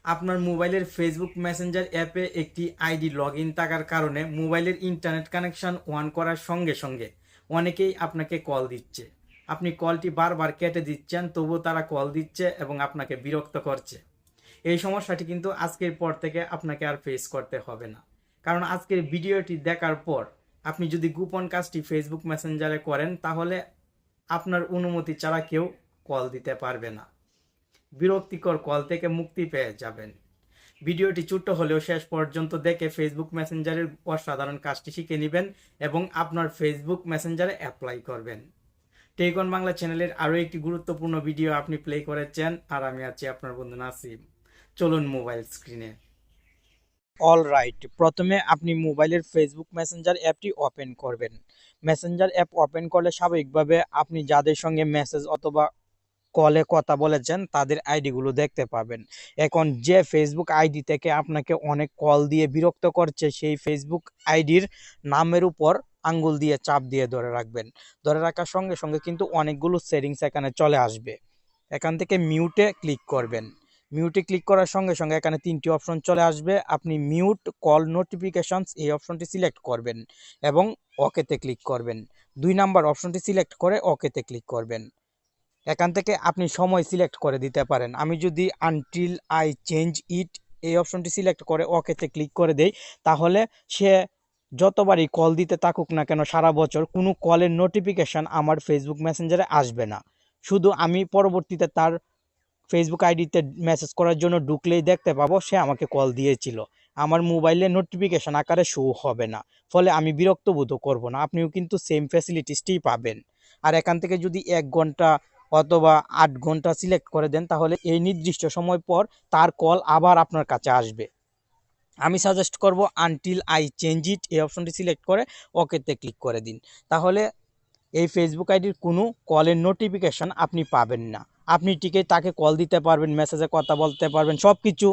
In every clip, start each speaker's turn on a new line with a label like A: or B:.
A: আপনার মোবাইলের Facebook Messenger অ্যাপে একটি আইডি লগ ইন থাকার কারণে মোবাইলের ইন্টারনেট কানেকশন অন করার সঙ্গে সঙ্গে অনেকেই আপনাকে কল দিচ্ছে। আপনি কলটি বারবার কেটে দিচ্ছেন, তবুও তারা কল দিচ্ছে এবং আপনাকে বিরক্ত করছে। এই সমস্যাটি কিন্তু আজকের পর থেকে আপনাকে আর ফেস করতে হবে না, কারণ আজকের ভিডিওটি দেখার পর আপনি যদি গোপন কাজটি ফেসবুক মেসেঞ্জারে করেন তাহলে আপনার অনুমতি ছাড়া কেউ কল দিতে পারবে না। বিরক্তিকর কল থেকে মুক্তি পেয়ে যাবেন। ভিডিওটি ছোট্ট হলেও শেষ পর্যন্ত দেখে ফেসবুক মেসেঞ্জারের অসাধারণ কাজটি শিখে নেবেন এবং আপনার ফেসবুক মেসেঞ্জারে অ্যাপ্লাই করবেন। টেকন বাংলা চ্যানেলের আরও একটি গুরুত্বপূর্ণ ভিডিও আপনি প্লে করেছেন, আর আমি আছি আপনার বন্ধু নাসিম। চলুন মোবাইল স্ক্রিনে।
B: অল রাইট, প্রথমে আপনি মোবাইলের ফেসবুক মেসেঞ্জার অ্যাপটি ওপেন করবেন। মেসেঞ্জার অ্যাপ ওপেন করলে স্বাভাবিকভাবে আপনি যাদের সঙ্গে মেসেজ অথবা কলে কথা বলেছেন তাদের আইডিগুলো দেখতে পাবেন। এখন যে ফেসবুক আইডি থেকে আপনাকে অনেক কল দিয়ে বিরক্ত করছে সেই ফেসবুক আইডির নামের উপর আঙ্গুল দিয়ে চাপ দিয়ে ধরে রাখবেন। ধরে রাখার সঙ্গে সঙ্গে কিন্তু অনেকগুলো সেটিংস এখানে চলে আসবে। এখান থেকে মিউটে ক্লিক করবেন। মিউটে ক্লিক করার সঙ্গে সঙ্গে এখানে তিনটি অপশন চলে আসবে। আপনি মিউট কল নোটিফিকেশনস এই অপশনটি সিলেক্ট করবেন এবং ওকেতে ক্লিক করবেন। 2 নাম্বার অপশনটি সিলেক্ট করে ওকেতে ক্লিক করবেন। এখান থেকে আপনি সময় সিলেক্ট করে দিতে পারেন। আমি যদি আনটিল আই চেঞ্জ ইট এই অপশনটি সিলেক্ট করে ওকেতে ক্লিক করে দেই, তাহলে সে যতবারই কল দিতে থাকুক না কেন সারা বছর কোনো কলের নোটিফিকেশান আমার ফেসবুক মেসেঞ্জারে আসবে না। শুধু আমি পরবর্তীতে তার ফেসবুক আইডিতে মেসেজ করার জন্য ঢুকলেই দেখতে পাবো সে আমাকে কল দিয়েছিল। আমার মোবাইলে নোটিফিকেশান আকারে শো হবে না, ফলে আমি বিরক্ত বোধ করবো না। আপনিও কিন্তু সেম ফ্যাসিলিটিসটি পাবেন। আর এখান থেকে যদি 1 ঘন্টা অথবা 8 ঘন্টা সিলেক্ট করে দেন তাহলে এই নির্দিষ্ট সময় পর তার কল আবার আপনার কাছে আসবে। আমি সাজেস্ট করব আনটিল আই চেঞ্জ ইট এই অপশনটি সিলেক্ট করে ওকেতে ক্লিক করে দিন। তাহলে এই ফেসবুক আইডির কোনো কলের নোটিফিকেশান আপনি পাবেন না। আপনি ঠিকই তাকে কল দিতে পারবেন, মেসেজে কথা বলতে পারবেন, সব কিছু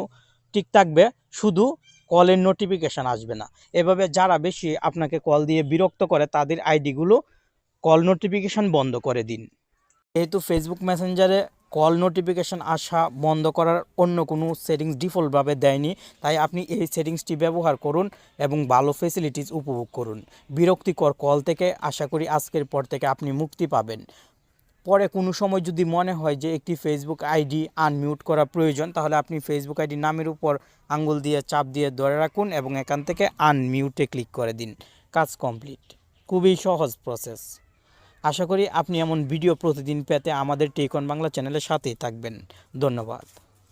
B: ঠিক থাকবে, শুধু কলের নোটিফিকেশান আসবে না। এভাবে যারা বেশি আপনাকে কল দিয়ে বিরক্ত করে তাদের আইডিগুলো কল নোটিফিকেশান বন্ধ করে দিন। যেহেতু ফেসবুক মেসেঞ্জারে কল নোটিফিকেশান আসা বন্ধ করার অন্য কোনো সেটিংস ডিফল্টভাবে দেয়নি, তাই আপনি এই সেটিংসটি ব্যবহার করুন এবং ভালো ফেসিলিটিস উপভোগ করুন। বিরক্তিকর কল থেকে আশা করি আজকের পর থেকে আপনি মুক্তি পাবেন। পরে কোনো সময় যদি মনে হয় যে একটি ফেসবুক আইডি আনমিউট করা প্রয়োজন, তাহলে আপনি ফেসবুক আইডি নামের উপর আঙ্গুল দিয়ে চাপ দিয়ে ধরে রাখুন এবং এখান থেকে আনমিউটে ক্লিক করে দিন। কাজ কমপ্লিট। খুবই সহজ প্রসেস। আশা করি আপনি এমন ভিডিও প্রতিদিন পেতে আমাদের টেকন বাংলা চ্যানেলের সাথেই থাকবেন। ধন্যবাদ।